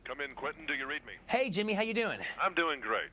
Come in, Quentin. Do you read me? Hey, Jimmy, how you doing? I'm doing great.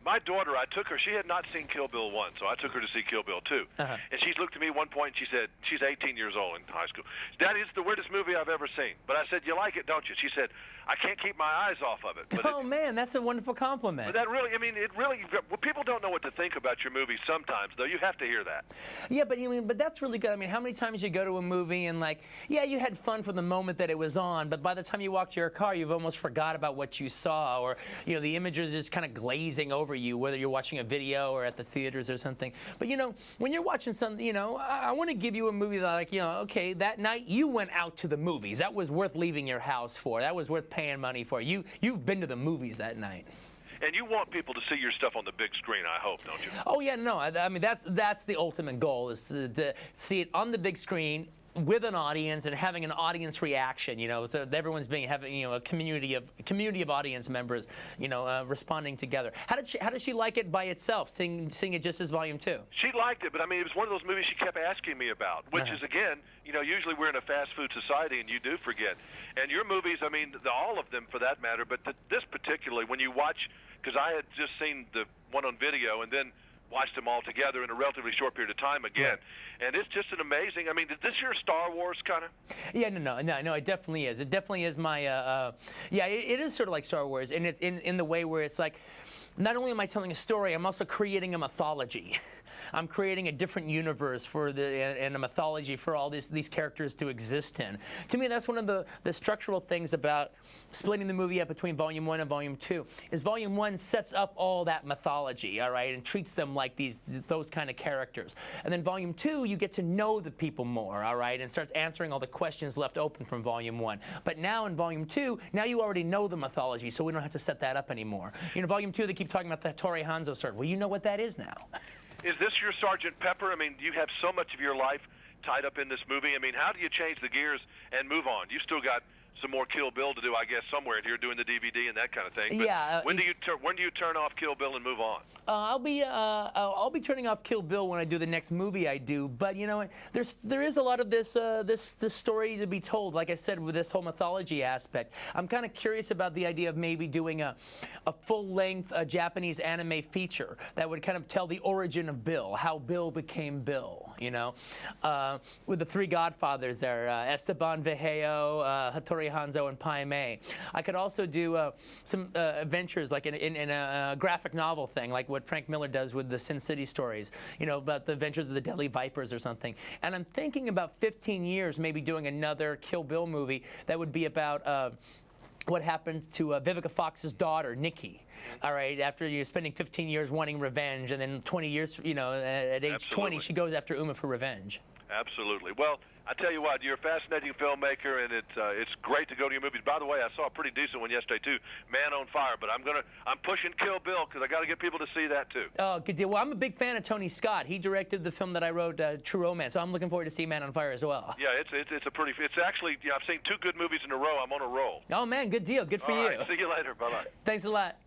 My daughter, I took her, she had not seen Kill Bill 1, so I took her to see Kill Bill 2. And she looked at me at one point and she said, she's 18 years old in high school, "Daddy, it's the weirdest movie I've ever seen." But I said, "You like it, don't you?" She said, "I can't keep my eyes off of it." But man, that's a wonderful compliment. But that really, I mean, it really, well, people don't know what to think about your movies sometimes, though. You have to hear that. Yeah, but that's really good. I mean, how many times you go to a movie and like, yeah, you had fun for the moment that it was on, but by the time you walk to your car, you've almost forgot about what you saw, or, you know, the images are just kind of glazing over you, whether you're watching a video or at the theaters or something. But you know, when you're watching something, you know, I want to give you a movie that, like, you know, okay, that night you went out to the movies. That was worth leaving your house for. That was worth paying money for. You've been to the movies that night. And you want people to see your stuff on the big screen, I hope, don't you? Oh yeah, no. I mean, that's the ultimate goal, is to see it on the big screen with an audience and having an audience reaction, you know, so everyone's having, you know, a community of audience members, you know, responding together. How did she like it by itself, seeing it just as Volume 2? She liked it, but I mean, it was one of those movies she kept asking me about, which is, again, you know, usually we're in a fast food society and you do forget. And your movies, I mean, all of them for that matter, but this particularly, when you watch, because I had just seen the one on video and then watched them all together in a relatively short period of time again. And it's just an amazing, I mean, is this your Star Wars kind of? Yeah, no, it definitely is. It definitely is my, yeah, it is sort of like Star Wars, and it's in the way where it's like, not only am I telling a story, I'm also creating a mythology. I'm creating a different universe and a mythology for all these characters to exist in. To me, that's one of the structural things about splitting the movie up between Volume 1 and Volume 2, is Volume 1 sets up all that mythology, all right, and treats them like those kind of characters. And then Volume 2, you get to know the people more, all right, and starts answering all the questions left open from Volume 1. But now in Volume 2, now you already know the mythology, so we don't have to set that up anymore. You know, Volume 2, they keep talking about the Hattori Hanzo sword. Well, you know what that is now. Is this your Sergeant Pepper? I mean, you have so much of your life tied up in this movie. I mean, how do you change the gears and move on? You've still got some more Kill Bill to do, I guess, somewhere. You're doing the DVD and that kind of thing. But yeah. When do you turn off Kill Bill and move on? I'll be turning off Kill Bill when I do the next movie I do. But you know what? There is a lot of this story to be told. Like I said, with this whole mythology aspect, I'm kind of curious about the idea of maybe doing a full-length Japanese anime feature that would kind of tell the origin of Bill, how Bill became Bill. You know, with the three Godfathers there, Esteban Vigeo, Hattori Hanzo, and Palme. I could also do some adventures, like in a graphic novel thing, like what Frank Miller does with the Sin City stories, you know, about the adventures of the Deadly Vipers or something. And I'm thinking about 15 years maybe doing another Kill Bill movie that would be about what happened to Vivica Fox's daughter, Nikki, all right, after you're spending 15 years wanting revenge, and then 20 years, you know, at age 20, she goes after Uma for revenge. Absolutely. Well, I tell you what, you're a fascinating filmmaker, and it's great to go to your movies. By the way, I saw a pretty decent one yesterday too, Man on Fire. But I'm pushing Kill Bill because I got to get people to see that too. Oh, good deal. Well, I'm a big fan of Tony Scott. He directed the film that I wrote, True Romance. So I'm looking forward to see Man on Fire as well. Yeah, it's actually, yeah, I've seen two good movies in a row. I'm on a roll. Oh man, good deal. Good for you. All right, see you later. Bye bye. Thanks a lot.